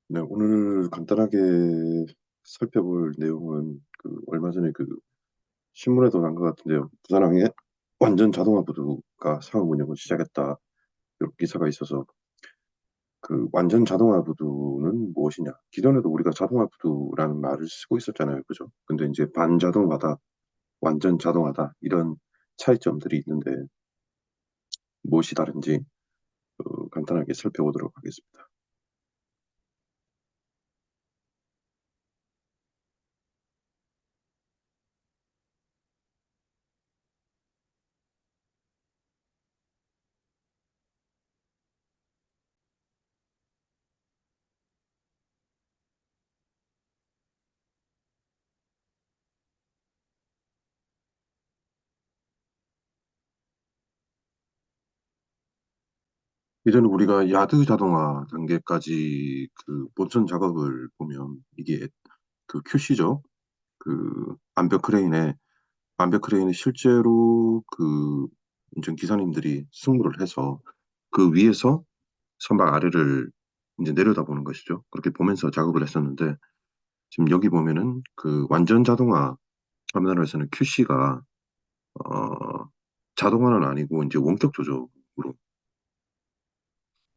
네, 오늘 간단하게 살펴볼 내용은 얼마 전에 신문에도 난 것 같은데요. 부산항에 완전 자동화 부두가 상업 운영을 시작했다. 이런 기사가 있어서 완전 자동화 부두는 무엇이냐? 기존에도 우리가 자동화 부두라는 말을 쓰고 있었잖아요. 그죠? 근데 이제 반자동화다, 완전 자동화다 이런 차이점들이 있는데 무엇이 다른지 간단하게 살펴보도록 하겠습니다. 이제는 우리가 야드 자동화 단계까지 본선 작업을 보면 이게 QC죠. 암벽 크레인에 실제로 운전 기사님들이 승무를 해서 그 위에서 선박 아래를 이제 내려다보는 것이죠. 그렇게 보면서 작업을 했었는데 지금 여기 보면은 완전 자동화 터미널에서는 QC가 자동화는 아니고 이제 원격 조정으로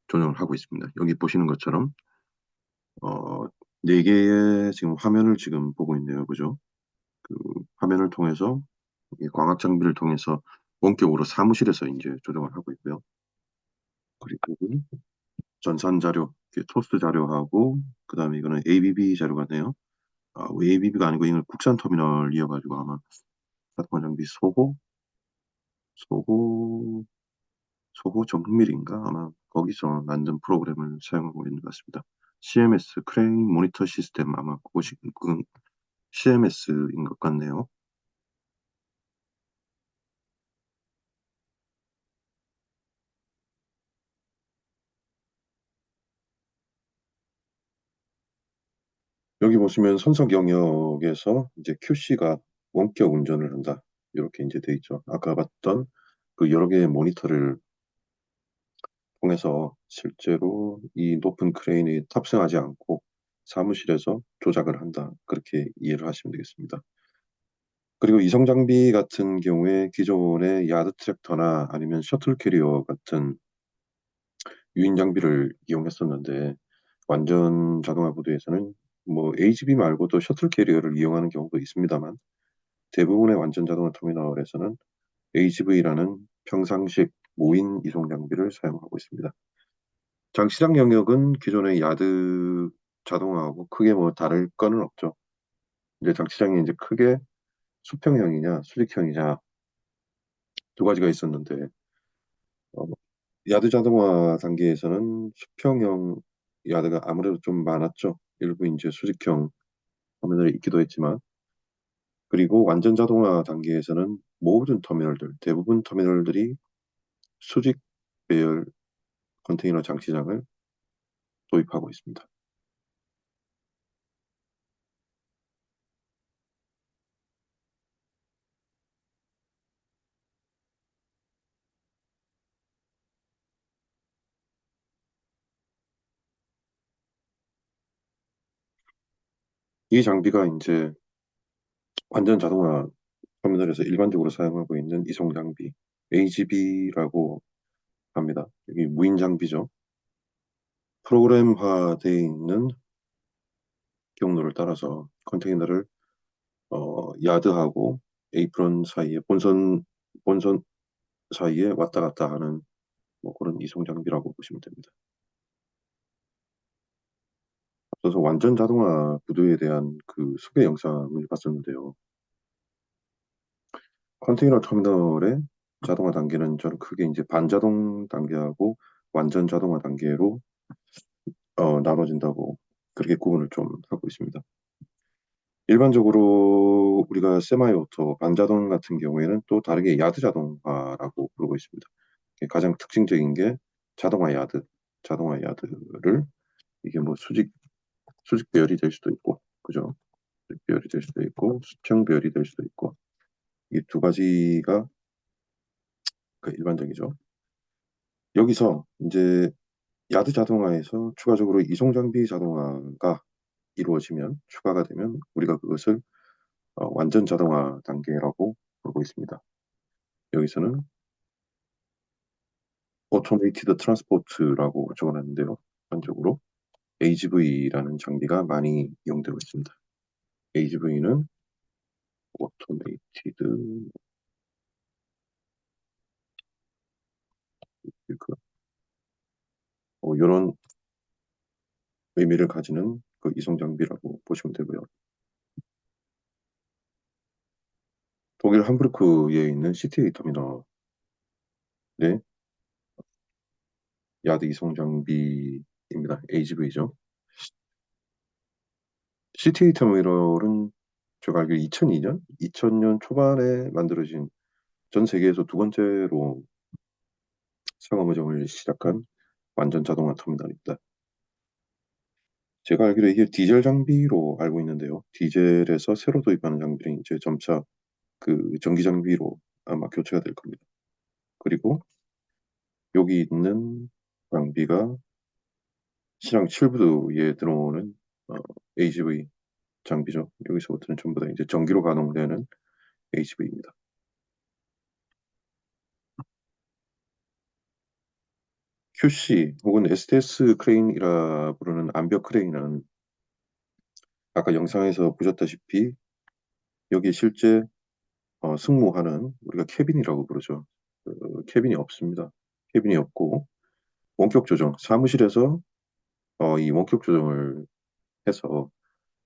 조정을 하고 있습니다. 여기 보시는 것처럼 어, 네 개의 지금 화면을 지금 보고 있네요. 그죠? 그 화면을 통해서 이 광학 장비를 통해서 원격으로 사무실에서 이제 조정을 하고 있고요. 그리고 전산 자료, 토스 자료하고 그다음에 이거는 ABB 자료 같네요. ABB가 아니고 이건 국산 터미널이어가지고 아마 사건 장비 소호, 소호 정밀인가 아마 거기서 만든 프로그램을 사용하고 있는 것 같습니다. CMS 크레인 모니터 시스템 아마 그것이 CMS인 것 같네요. 여기 보시면 선박 영역에서 이제 QC가 원격 운전을 한다. 이렇게 이제 돼 있죠. 아까 봤던 그 여러 개의 모니터를 통해서 실제로 이 높은 크레인이 탑승하지 않고 사무실에서 조작을 한다. 그렇게 이해를 하시면 되겠습니다. 그리고 이성 장비 같은 경우에 기존의 야드 트랙터나 아니면 셔틀 캐리어 같은 유인 장비를 이용했었는데 완전 자동화 부두에서는 뭐 AGV 말고도 셔틀 캐리어를 이용하는 경우도 있습니다만 대부분의 완전 자동화 터미널에서는 AGV라는 평상식 무인 이송 장비를 사용하고 있습니다. 장시장 영역은 기존의 야드 자동화하고 크게 뭐 다를 거는 없죠. 이제 장시장이 이제 크게 수평형이냐 수직형이냐 두 가지가 있었는데 어, 야드 자동화 단계에서는 수평형 야드가 아무래도 좀 많았죠. 일부 이제 수직형 터미널이 있기도 했지만 그리고 완전 자동화 단계에서는 모든 터미널들 대부분 터미널들이 수직 배열 컨테이너 장치장을 도입하고 있습니다. 이 장비가 이제 완전 자동화 터미널에서 일반적으로 사용하고 있는 이송 장비 AGB라고 합니다. 여기 무인 장비죠. 프로그램화되어 있는 경로를 따라서 컨테이너를 야드하고 에이프런 사이에 본선 사이에 왔다 갔다 하는 뭐 그런 이송 장비라고 보시면 됩니다. 앞서서 완전 자동화 구도에 대한 소개 영상을 봤었는데요. 컨테이너 터미널의 자동화 단계는 저는 크게 이제 반자동 단계하고 완전 자동화 단계로 나눠진다고 그렇게 구분을 좀 하고 있습니다. 일반적으로 우리가 세마이 오토 반자동 같은 경우에는 또 다르게 야드 자동화라고 부르고 있습니다. 가장 특징적인 게 자동화 야드, 자동화 야드를 이게 뭐 수직 배열이 될 수도 있고, 그죠? 수직 배열이 될 수도 있고, 수평 배열이 될 수도 있고, 이 두 가지가 일반적이죠. 여기서 이제 야드 자동화에서 추가적으로 이송 장비 자동화가 이루어지면 추가가 되면 우리가 그것을 완전 자동화 단계라고 부르고 있습니다. 여기서는 Automated Transport라고 적어놨는데요. 일반적으로 AGV라는 장비가 많이 이용되고 있습니다. AGV는 Automated 이런 의미를 가지는 그 이송 장비라고 보시면 되고요. 독일 함부르크에 있는 CTA 터미널의 야드 이송 장비입니다. AGV죠. CTA 터미널은 제가 알기로 2000년 초반에 만들어진 전 세계에서 두 번째로 상업운영을 시작한 완전 자동화 터미널입니다. 제가 알기로 이게 디젤 장비로 알고 있는데요. 디젤에서 새로 도입하는 장비는 이제 점차 그 전기 장비로 아마 교체가 될 겁니다. 그리고 여기 있는 장비가 시장 7부에 들어오는 AGV 장비죠. 여기서부터는 전부 다 이제 전기로 가동되는 AGV입니다. QC 혹은 STS 크레인이라 부르는 암벽 크레인은 아까 영상에서 보셨다시피 여기 실제 승무하는 우리가 캐빈이라고 부르죠. 캐빈이 없습니다. 캐빈이 없고 원격 조정, 사무실에서 이 원격 조정을 해서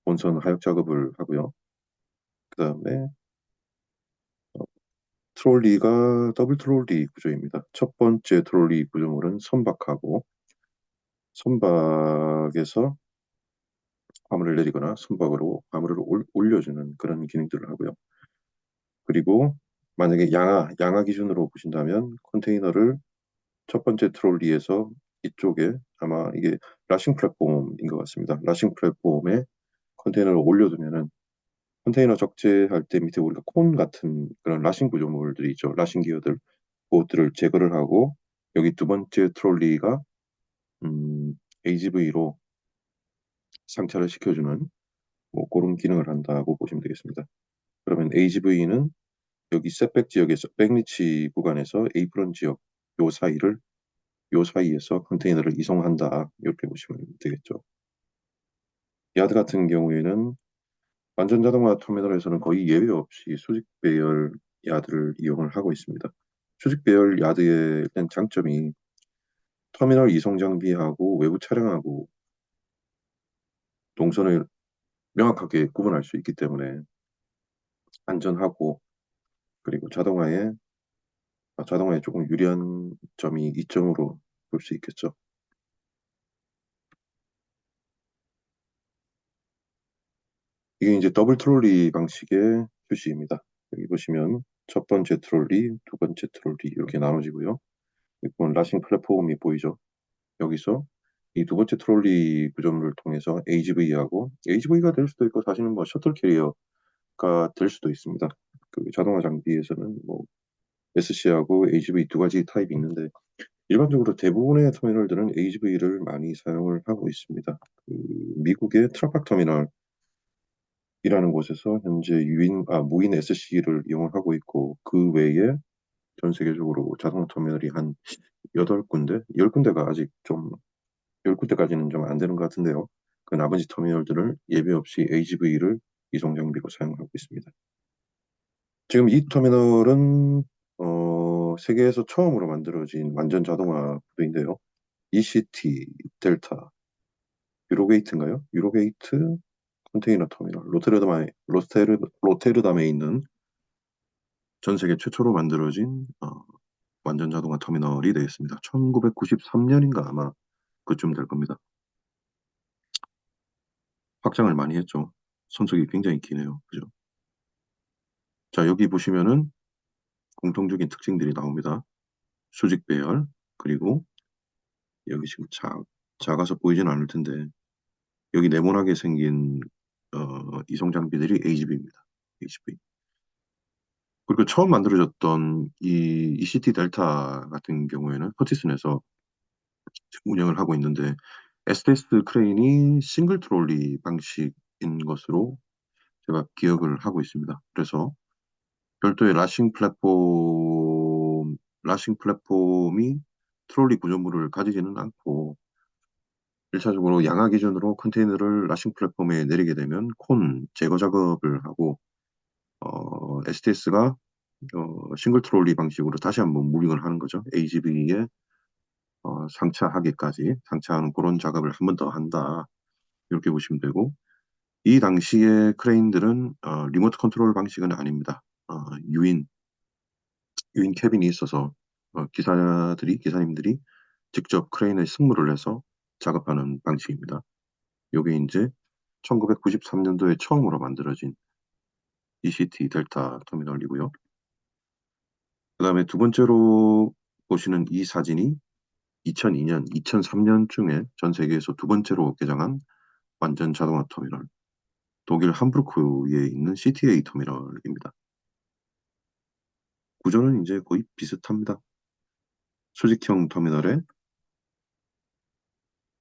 본선 하역 작업을 하고요. 그다음에 트롤리가 더블 트롤리 구조입니다. 첫 번째 트롤리 구조물은 선박하고 선박에서 화물을 내리거나 선박으로 화물을 올려주는 그런 기능들을 하고요. 그리고 만약에 양하 기준으로 보신다면 컨테이너를 첫 번째 트롤리에서 이쪽에 아마 이게 라싱 플랫폼인 것 같습니다. 라싱 플랫폼에 컨테이너를 올려두면은 컨테이너 적재할 때 밑에 우리가 콘 같은 그런 라싱 구조물들이 있죠. 라싱 기어들, 그것들을 제거를 하고 여기 두 번째 트롤리가 AGV로 상차를 시켜주는 뭐 그런 기능을 한다고 보시면 되겠습니다. 그러면 AGV는 여기 셋백 지역에서 백리치 구간에서 에이프런 지역 요 사이에서 컨테이너를 이송한다 이렇게 보시면 되겠죠. 야드 같은 경우에는 완전 자동화 터미널에서는 거의 예외 없이 수직 배열 야드를 이용을 하고 있습니다. 수직 배열 야드의 일단 장점이 터미널 이송 장비하고 외부 차량하고 동선을 명확하게 구분할 수 있기 때문에 안전하고 그리고 자동화에 조금 유리한 점이 이점으로 볼 수 있겠죠. 이게 이제 더블 트롤리 방식의 표시입니다. 여기 보시면 첫 번째 트롤리, 두 번째 트롤리 이렇게 나눠지고요. 이건 라싱 플랫폼이 보이죠. 여기서 이 두 번째 트롤리 구조물을 통해서 AGV가 될 수도 있고 사실은 뭐 셔틀 캐리어가 될 수도 있습니다. 그 자동화 장비에서는 뭐 SC하고 AGV 두 가지 타입이 있는데 일반적으로 대부분의 터미널들은 AGV를 많이 사용을 하고 있습니다. 그 미국의 트럭박 터미널이라는 곳에서 현재 무인 SC를 이용을 하고 있고 그 외에 전 세계적으로 자동차 터미널이 한 8군데, 10군데가 아직 좀 10군데까지는 좀 안 되는 것 같은데요. 그 나머지 터미널들을 예외 없이 AGV를 이송 장비로 사용하고 있습니다. 지금 이 터미널은 세계에서 처음으로 만들어진 완전 자동화 구도인데요. ECT 델타 유로게이트인가요? 유로게이트 컨테이너 터미널 로테르담에 있는 전 세계 최초로 만들어진 완전 자동화 터미널이 되겠습니다. 1993년인가 아마 그쯤 될 겁니다. 확장을 많이 했죠. 손석이 굉장히 기네요. 그죠? 자, 여기 보시면은 공통적인 특징들이 나옵니다. 수직 배열, 그리고 여기 지금 작아서 보이진 않을 텐데 여기 네모나게 생긴 이송 장비들이 AGV입니다. AGV. 그리고 처음 만들어졌던 이 ECT 델타 같은 경우에는 퍼티슨에서 운영을 하고 있는데 SDS 크레인이 싱글 트롤리 방식인 것으로 제가 기억을 하고 있습니다. 그래서 별도의 라싱 플랫폼이 트롤리 구조물을 가지지는 않고 1차적으로 양하 기준으로 컨테이너를 라싱 플랫폼에 내리게 되면 콘 제거 작업을 하고 STS가 싱글 트롤리 방식으로 다시 한번 무빙을 하는 거죠. AGV에 상차하는 그런 작업을 한 번 더 한다. 이렇게 보시면 되고 이 당시의 크레인들은 리모트 컨트롤 방식은 아닙니다. 유인 캐빈이 있어서 기사님들이 직접 크레인에 승무를 해서 작업하는 방식입니다. 이게 이제 1993년도에 처음으로 만들어진 ECT 델타 터미널이고요. 그 다음에 두 번째로 보시는 이 사진이 2002년, 2003년쯤에 전 세계에서 두 번째로 개장한 완전 자동화 터미널, 독일 함부르크에 있는 CTA 터미널입니다. 구조는 이제 거의 비슷합니다. 수직형 터미널에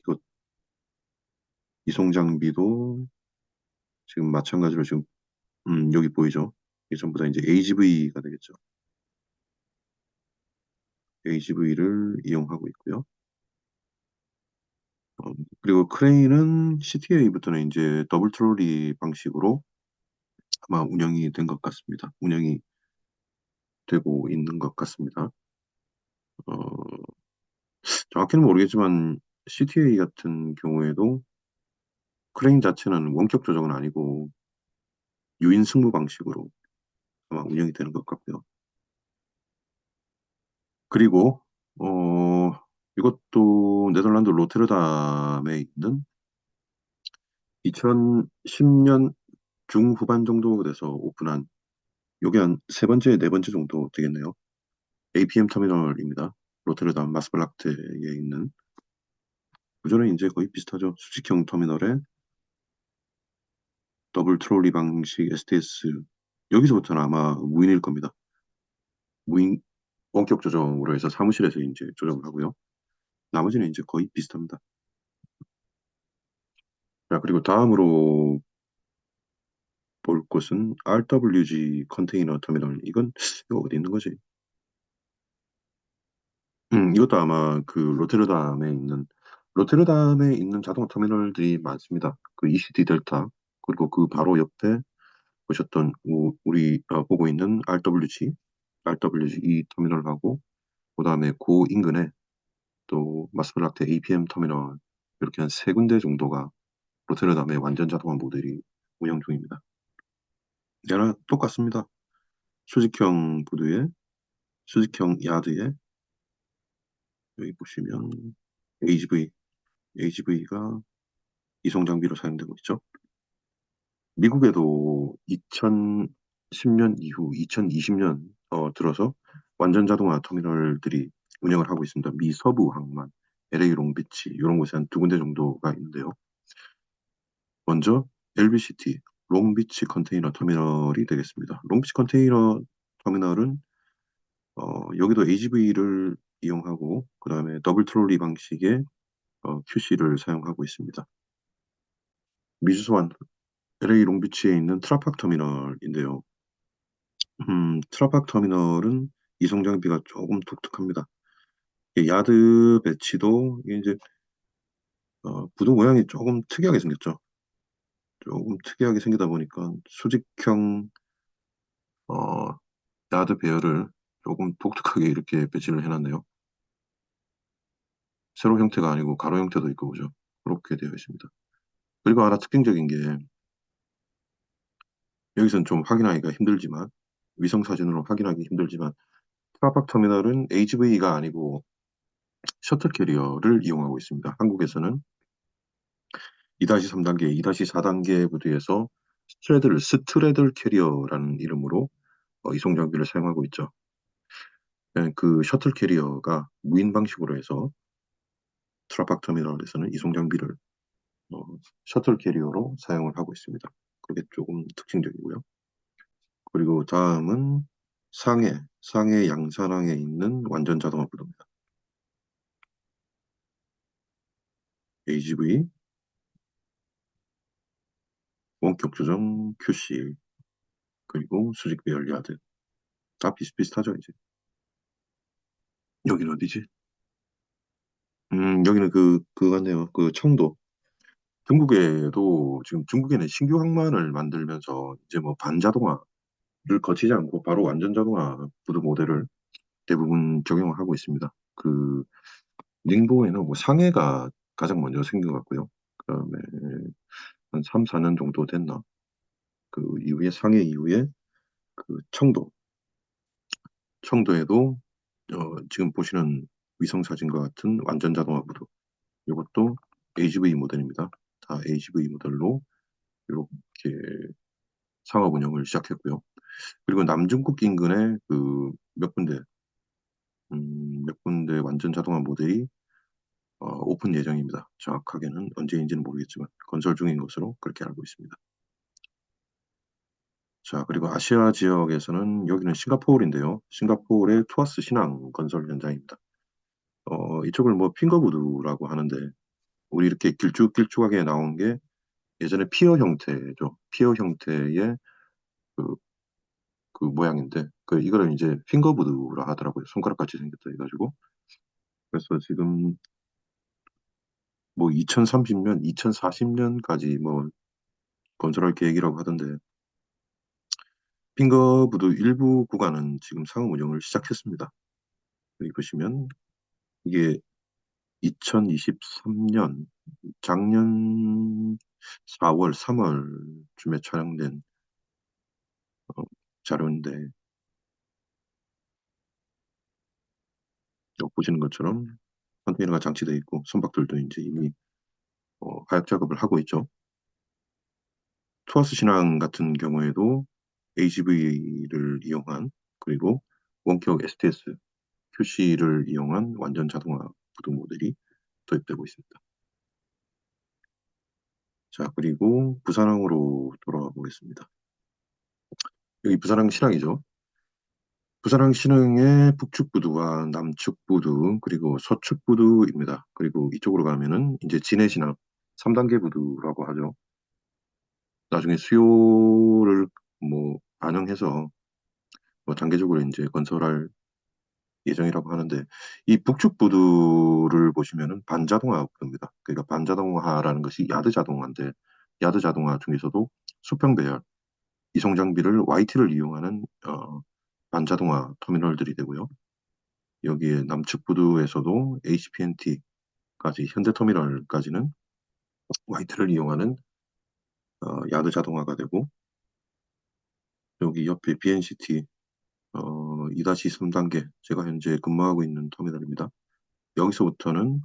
이거 이송 장비도 지금 마찬가지로 지금 여기 보이죠? 이게 전부 다 이제 AGV가 되겠죠. AGV를 이용하고 있고요. 그리고 크레인은 CTA부터는 이제 더블 트롤리 방식으로 아마 운영이 된 것 같습니다. 운영이 되고 있는 것 같습니다. 어, 정확히는 모르겠지만 CTA 같은 경우에도 크레인 자체는 원격 조정은 아니고 유인 승무 방식으로 아마 운영이 되는 것 같고요. 그리고 이것도 네덜란드 로테르담에 있는 2010년 중후반 정도 돼서 오픈한 요게 한 세 번째, 네 번째 정도 되겠네요. APM 터미널입니다. 로테르담 마스벨라크테에 있는 구조는 이제 거의 비슷하죠. 수직형 터미널에 더블 트롤리 방식 STS 여기서부터는 아마 무인일 겁니다. 무인 원격 조정으로 해서 사무실에서 이제 조정을 하고요. 나머지는 이제 거의 비슷합니다. 자, 그리고 다음으로 볼 곳은 RWG 컨테이너 터미널. 이거 어디 있는 거지? 이것도 아마 그 로테르담에 있는 자동차 터미널들이 많습니다. 그 ECT 델타 그리고 그 바로 옆에 보셨던 우리 보고 있는 RWG 터미널하고 그다음에 그 인근에 또 마스펠라테 APM 터미널 이렇게 한 세 군데 정도가 로테르담의 완전 자동화 모델이 운영 중입니다. 얘랑 똑같습니다. 수직형 부두에 수직형 야드에 여기 보시면 AGV, AGV가 이송 장비로 사용되고 있죠. 미국에도 2010년 이후 2020년 들어서 완전 자동화 터미널들이 운영을 하고 있습니다. 미 서부 항만, LA 롱비치 이런 곳에 한 두 군데 정도가 있는데요. 먼저 LBCT 롱비치 컨테이너 터미널이 되겠습니다. 롱비치 컨테이너 터미널은 여기도 AGV를 이용하고 그 다음에 더블 트롤리 방식의 QC를 사용하고 있습니다. 미주소환 LA 롱비치에 있는 트라팍 터미널인데요. 트라팍 터미널은 이송 장비가 조금 독특합니다. 야드 배치도 이제 부두 모양이 조금 특이하게 생겼죠. 조금 특이하게 생기다 보니까 수직형 어, 야드 배열을 조금 독특하게 이렇게 배치를 해놨네요. 세로 형태가 아니고 가로 형태도 있고 그죠? 그렇게 되어 있습니다. 그리고 하나 특징적인 게 여기서는 좀 확인하기가 힘들지만 위성 사진으로 확인하기 힘들지만 트라팍 터미널은 HV가 아니고 셔틀 캐리어를 이용하고 있습니다. 한국에서는 2-3단계, 2-4단계 부두에서 스트레들 캐리어라는 이름으로 이송 장비를 사용하고 있죠. 그 셔틀 캐리어가 무인 방식으로 해서 트라팍 터미널에서는 이송 장비를 어, 셔틀 캐리어로 사용을 하고 있습니다. 그게 조금 특징적이고요. 그리고 다음은 상해 양산항에 있는 완전 자동화 부두입니다. AGV, 원격 조정 QC, 그리고 수직 배열 야드. 다 비슷비슷하죠, 이제. 여기는 어디지? 여기는 그거 같네요. 그 청도. 중국에도 지금 중국에는 신규 항만을 만들면서 이제 뭐 반자동화를 거치지 않고 바로 완전 자동화 구도 모델을 대부분 적용을 하고 있습니다. 그 닝보에는 뭐 상해가 가장 먼저 생긴 것 같고요. 그다음에 한 3, 4년 정도 됐나? 그 이후에 상해 이후에 그 청도에도 지금 보시는 위성 사진과 같은 완전 자동화 구도. 이것도 HV 모델입니다. 다 HV 모델로 이렇게 상업 운영을 시작했고요. 그리고 남중국 인근에 그 몇 군데 완전 자동화 모델이 오픈 예정입니다. 정확하게는 언제인지는 모르겠지만 건설 중인 것으로 그렇게 알고 있습니다. 자, 그리고 아시아 지역에서는 여기는 싱가포르인데요. 싱가포르의 투아스 신항 건설 현장입니다. 이쪽을 뭐 핑거우드라고 하는데 우리 이렇게 길쭉길쭉하게 나온 게 예전에 피어 형태죠. 피어 형태의 그, 그 모양인데 이거를 이제 핑거우드라 하더라고요. 손가락같이 생겼다 해가지고. 그래서 지금 뭐 2030년, 2040년까지 뭐 건설할 계획이라고 하던데 핑거부두 일부 구간은 지금 상업 운영을 시작했습니다. 여기 보시면 이게 2023년 작년 4월, 3월쯤에 촬영된 어, 자료인데 여기 보시는 것처럼 컨테이너가 장치되어 있고 선박들도 이제 이미 가약 작업을 하고 있죠. 투어스 신항 같은 경우에도 AGV를 이용한 그리고 원격 STS QC를 이용한 완전 자동화 구동 모델이 도입되고 있습니다. 자, 그리고 부산항으로 돌아가 보겠습니다. 여기 부산항 신항이죠. 부산항 신항의 북측부두와 남측부두 그리고 서측부두입니다. 그리고 이쪽으로 가면은 이제 진해신항 3단계 부두라고 하죠. 나중에 수요를 뭐 반영해서 뭐 단계적으로 이제 건설할 예정이라고 하는데 이 북측부두를 보시면은 반자동화 부두입니다. 그러니까 반자동화라는 것이 야드 자동화인데 야드 자동화 중에서도 수평 배열, 이송 장비를 YT를 이용하는 반자동화 터미널들이 되고요. 여기에 남측부두에서도 HPNT까지 현대터미널까지는 YT를 이용하는 야드 자동화가 되고 여기 옆에 BNCT 2-3단계 제가 현재 근무하고 있는 터미널입니다. 여기서부터는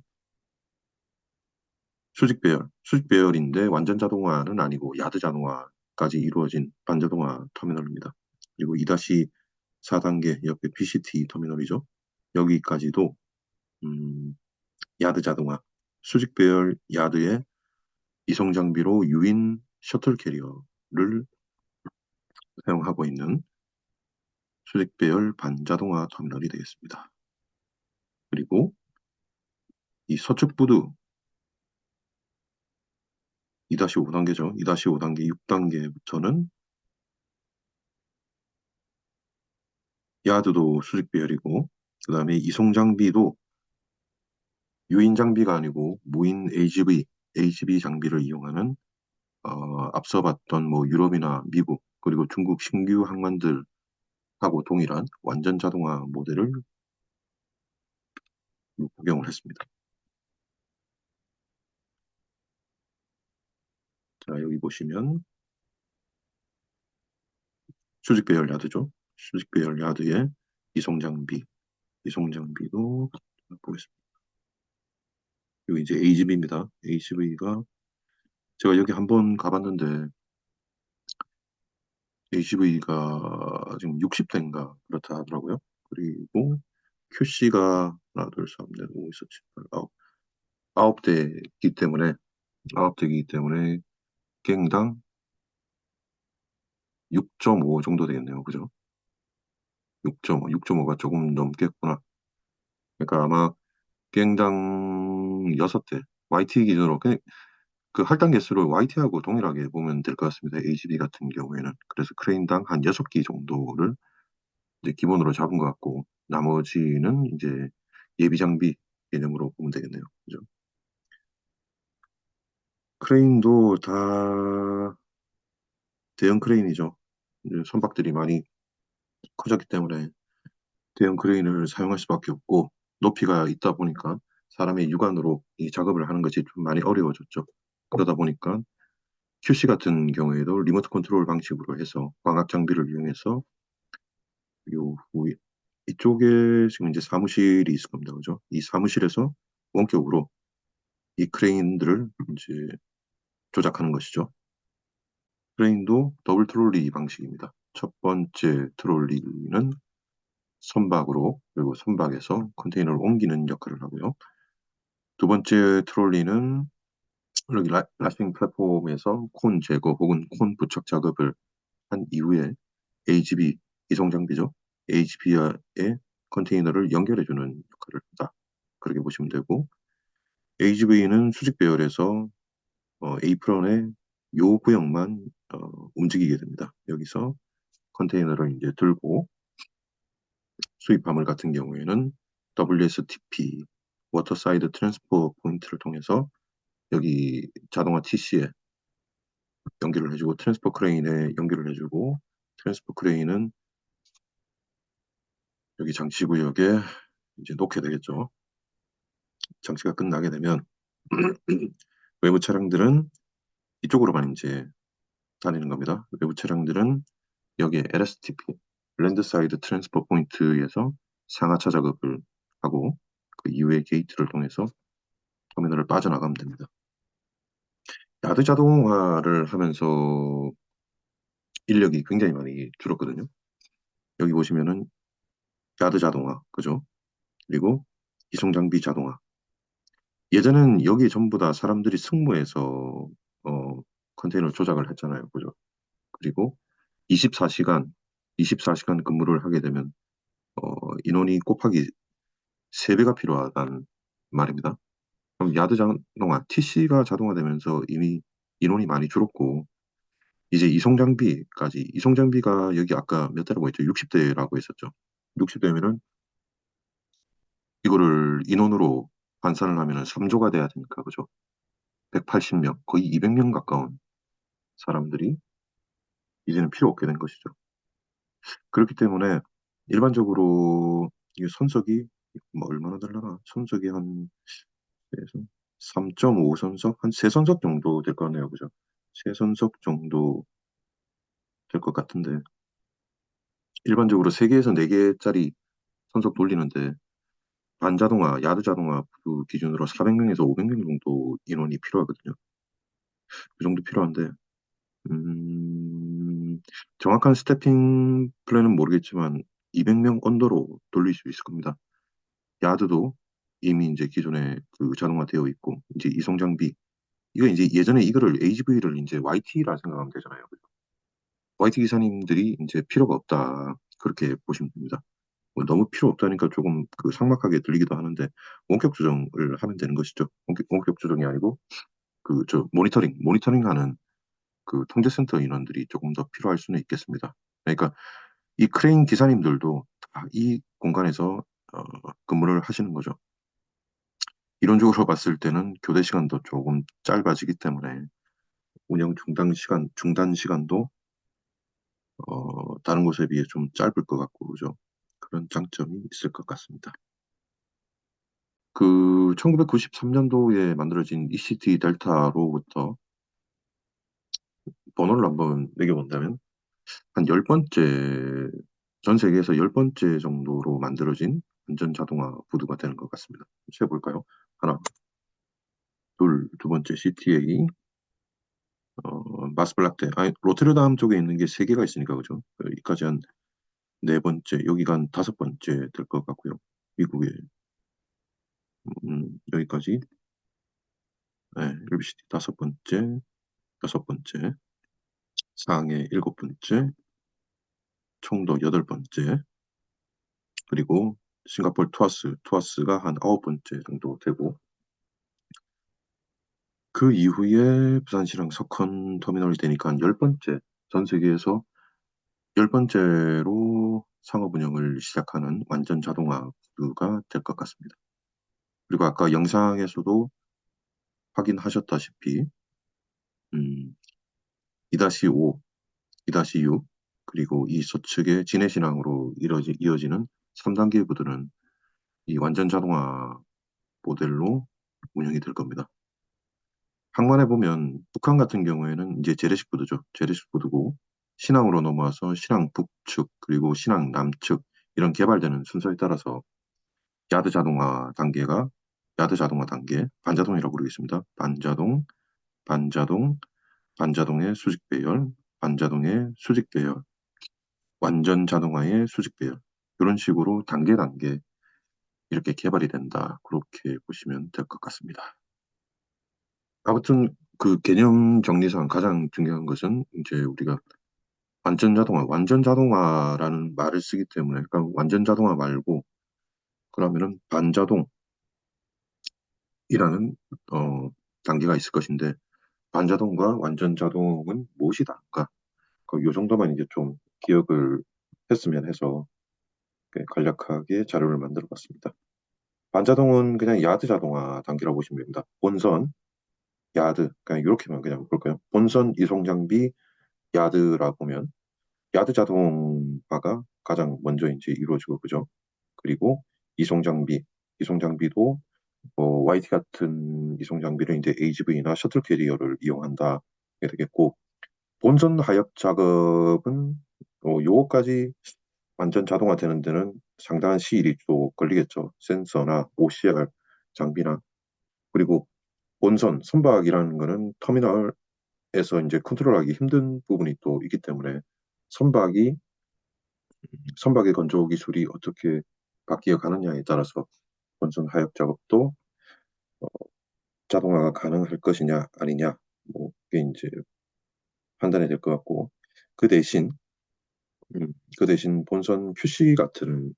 수직 배열인데 완전 자동화는 아니고 야드 자동화까지 이루어진 반자동화 터미널입니다. 그리고 2-4단계 옆에 BCT 터미널이죠. 여기까지도 음, 야드 자동화, 수직 배열 야드에 이송 장비로 유인 셔틀 캐리어를 사용하고 있는 수직 배열 반자동화 터미널이 되겠습니다. 그리고 이 서측부두 2-5단계죠. 2-5단계, 6단계부터는 야드도 수직 배열이고 그 다음에 이송 장비도 유인 장비가 아니고 무인 AGV 장비를 이용하는 앞서 봤던 뭐 유럽이나 미국 그리고 중국 신규 항만들하고 동일한 완전 자동화 모델을 적용을 했습니다. 자, 여기 보시면 수직 배열 야드죠. 수직 배열 야드에 이송 장비, 이송 장비도 보겠습니다. 여기 이제 AGV입니다. AGV가 제가 여기 한번 가봤는데 AGV가 지금 60대인가 그렇다 하더라고요. 그리고 QC가 하나, 둘, 셋, 넷, 오, 있어, 칠, 팔, 아홉 대이기 때문에 아홉 대이기 때문에 갱당 6.5 정도 되겠네요. 그죠? 6.5, 6.5가 조금 넘겠구나. 그러니까 아마 갱당 6대, YT 기준으로 그 할당 개수를 YT하고 동일하게 보면 될 것 같습니다. AGB 같은 경우에는. 그래서 크레인당 한 6기 정도를 이제 기본으로 잡은 것 같고, 나머지는 이제 예비 장비 개념으로 보면 되겠네요. 그죠? 크레인도 다 대형 크레인이죠. 이제 선박들이 많이 커졌기 때문에 대형 크레인을 사용할 수밖에 없고, 높이가 있다 보니까 사람의 육안으로 이 작업을 하는 것이 좀 많이 어려워졌죠. 그러다 보니까 QC 같은 경우에도 리모트 컨트롤 방식으로 해서 광학 장비를 이용해서 요 이쪽에 지금 이제 사무실이 있을 겁니다. 그죠? 이 사무실에서 원격으로 이 크레인들을 이제 조작하는 것이죠. 크레인도 더블 트롤리 방식입니다. 첫 번째 트롤리는 선박으로, 그리고 선박에서 컨테이너를 옮기는 역할을 하고요. 두 번째 트롤리는 여기 라싱 플랫폼에서 콘 제거 혹은 콘 부착 작업을 한 이후에 AGB, 이송 장비죠. AGB에 컨테이너를 연결해주는 역할을 한다. 그렇게 보시면 되고, AGV는 수직 배열에서 에이프런의 요 구역만 움직이게 됩니다. 여기서 컨테이너를 이제 들고 수입 화물 같은 경우에는 WSTP, 워터사이드 트랜스포 포인트를 통해서 여기 자동화 TC에 연결을 해주고 트랜스포 크레인에 연결을 해주고 트랜스포 크레인은 여기 장치 구역에 이제 놓게 되겠죠. 장치가 끝나게 되면 외부 차량들은 이쪽으로만 이제 다니는 겁니다. 외부 차량들은 여기에 LSTP, 랜드사이드 트랜스퍼 포인트에서 상하차 작업을 하고 그 이후에 게이트를 통해서 터미널을 빠져나가면 됩니다. 야드 자동화를 하면서 인력이 굉장히 많이 줄었거든요. 여기 보시면은 야드 자동화, 그죠? 그리고 이송 장비 자동화. 예전엔 여기 전부 다 사람들이 승무해서 어, 컨테이너 조작을 했잖아요, 그죠? 그리고 24시간, 24시간 근무를 하게 되면 인원이 곱하기 3배가 필요하다는 말입니다. 그럼 야드 자동화, TC가 자동화되면서 이미 인원이 많이 줄었고, 이제 이송 장비까지, 이송 장비가 여기 아까 몇 대라고 했죠? 60대라고 했었죠. 60대면은 이거를 인원으로換算을 하면은 3조가 돼야 되니까, 그죠? 180명, 거의 200명 가까운 사람들이 이제는 필요 없게 된 것이죠. 그렇기 때문에 일반적으로 이 선석이 뭐 얼마나 되려나? 선석이 한 3.5선석? 한 3선석 정도 될 거네요. 그죠? 3선석 정도 될 것 같은데 일반적으로 3개에서 4개짜리 선석 돌리는데 반자동화, 야드 자동화 그 기준으로 400명에서 500명 정도 인원이 필요하거든요. 그 정도 필요한데 음, 정확한 스태핑 플랜은 모르겠지만 200명 언더로 돌릴 수 있을 겁니다. 야드도 이미 이제 기존에 그 자동화되어 있고 이제 이송 장비 이거 이제 예전에 이거를 AGV를 이제 YT라 생각하면 되잖아요. YT 기사님들이 이제 필요가 없다 그렇게 보시면 됩니다. 뭐 너무 필요 없다니까 조금 그 삭막하게 들리기도 하는데 원격 조정을 하면 되는 것이죠. 원격 조정이 아니고 그 저 모니터링하는 그 통제센터 인원들이 조금 더 필요할 수는 있겠습니다. 그러니까 이 크레인 기사님들도 다 이 공간에서 어, 근무를 하시는 거죠. 이론적으로 봤을 때는 교대 시간도 조금 짧아지기 때문에 운영 중단 시간도 다른 곳에 비해 좀 짧을 것 같고, 그죠? 그런 장점이 있을 것 같습니다. 그 1993년도에 만들어진 ECT 델타로부터 번호를 한번 매겨본다면 한 10번째, 전 세계에서 10번째 정도로 만들어진 완전 자동화 구두가 되는 것 같습니다. 세볼까요? 하나, 둘, 두 번째 CTA, 마스블라테, 아니, 로테르담 쪽에 있는 게 세 개가 있으니까, 그죠? 여기까지 한 네 번째, 여기가 한 다섯 번째 될 것 같고요. 미국에, 여기까지, 네, LBCT 다섯 번째, 여섯 번째, 상해 일곱 번째, 총도 여덟 번째, 그리고 싱가포르 투아스가 한 아홉 번째 정도 되고, 그 이후에 부산시랑 석헌 터미널이 되니까 열 번째, 전 세계에서 열 번째로 상업 운영을 시작하는 완전 자동화 구도가 될 것 같습니다. 그리고 아까 영상에서도 확인하셨다시피 음, 2-5, 2-6 그리고 이 서측의 진해신항으로 이어지는 3단계 구도는 이 완전 자동화 모델로 운영이 될 겁니다. 항만해 보면 북한 같은 경우에는 이제 재래식 구도죠. 재래식 구도고 신항으로 넘어와서 신항 북측 그리고 신항 남측 이런 개발되는 순서에 따라서 야드 자동화 단계가 야드 자동화 단계 반자동이라고 부르겠습니다. 반자동, 반자동, 반자동의 수직 배열, 반자동의 수직 배열, 완전 자동화의 수직 배열 이런 식으로 단계 단계 이렇게 개발이 된다. 그렇게 보시면 될 것 같습니다. 아무튼 그 개념 정리상 가장 중요한 것은 이제 우리가 완전 자동화라는 말을 쓰기 때문에 그러니까 완전 자동화 말고 그러면은 반자동이라는 어, 단계가 있을 것인데 반자동과 완전 자동은 무엇이다? 그러니까 그요 정도만 이제 좀 기억을 했으면 해서 간략하게 자료를 만들어 봤습니다. 반자동은 그냥 야드 자동화 단계라고 보시면 됩니다. 본선, 야드, 그냥 이렇게만 그냥 볼까요? 본선 이송 장비 야드라 보면 야드 자동화가 가장 먼저 이제 이루어지고 그죠? 그리고 이송 장비, 이송 장비도 YT 같은 이송 장비를 이제 AGV나 셔틀 캐리어를 이용한다. 이게 되겠고 본선 하역 작업은 요거까지 완전 자동화되는 데는 상당한 시일이 또 걸리겠죠. 센서나 OCR 장비나 그리고 본선 선박이라는 거는 터미널에서 이제 컨트롤하기 힘든 부분이 또 있기 때문에 선박이 선박의 건조 기술이 어떻게 바뀌어 가느냐에 따라서 본선 하역 작업도 자동화가 가능할 것이냐 아니냐 뭐 그게 이제 판단이 될 것 같고 그 대신 그 대신 본선 QC 같은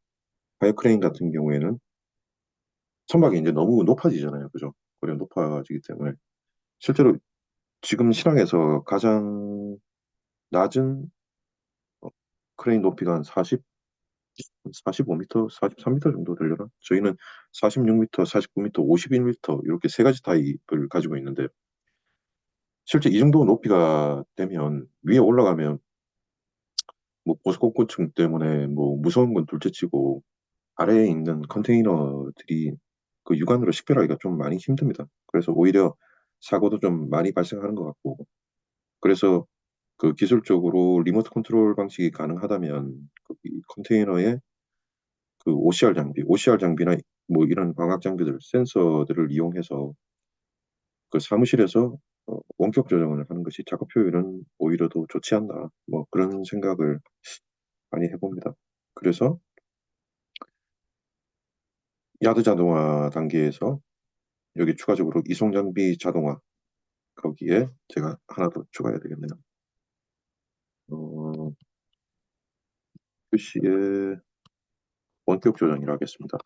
하이어 크레인 같은 경우에는 선박이 이제 너무 높아지잖아요. 그죠? 거리가 높아지기 때문에 실제로 지금 실항에서 가장 낮은 크레인 높이가 한 45m, 43m 정도 되려나? 저희는 46m, 49m, 51m 이렇게 세 가지 타입을 가지고 있는데 실제 이 정도 높이가 되면 위에 올라가면 뭐 고소공포증 때문에 뭐 무서운 건 둘째치고 아래에 있는 컨테이너들이 그 육안으로 식별하기가 좀 많이 힘듭니다. 그래서 오히려 사고도 좀 많이 발생하는 것 같고 그래서 그 기술적으로 리모트 컨트롤 방식이 가능하다면 그이 컨테이너에 그 OCR 장비나 뭐 이런 광학 장비들, 센서들을 이용해서 그 사무실에서 원격 조정을 하는 것이 작업 효율은 오히려 더 좋지 않나 뭐 그런 생각을 많이 해봅니다. 그래서 야드 자동화 단계에서 여기 추가적으로 이송 장비 자동화 거기에 제가 하나 더 추가해야 되겠네요. 어, 표시에 원격 조정이라 하겠습니다.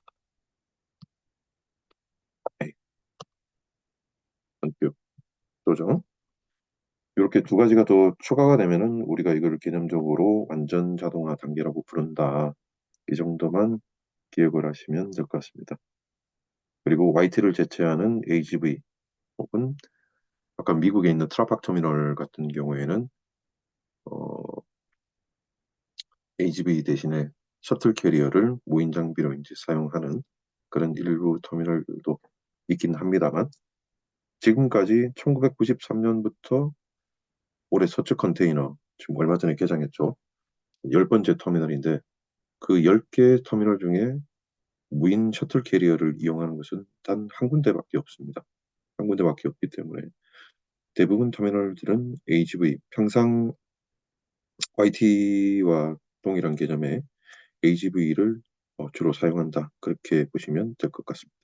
네, 원격 조정. 이렇게 두 가지가 더 추가가 되면은 우리가 이걸 개념적으로 완전 자동화 단계라고 부른다. 이 정도만 기억을 하시면 될 것 같습니다. 그리고 YT를 대체하는 AGV 혹은 아까 미국에 있는 트라팍 터미널 같은 경우에는 어, AGV 대신에 셔틀 캐리어를 무인 장비로 이제 사용하는 그런 일부 터미널도 있긴 합니다만 지금까지 1993년부터 올해 서측 컨테이너 지금 얼마 전에 개장했죠. 10번째 터미널인데 그 10개 터미널 중에 무인 셔틀 캐리어를 이용하는 것은 단 한 군데밖에 없습니다. 한 군데밖에 없기 때문에 대부분 터미널들은 AGV, 평상 YT와 동일한 개념의 AGV를 주로 사용한다. 그렇게 보시면 될 것 같습니다.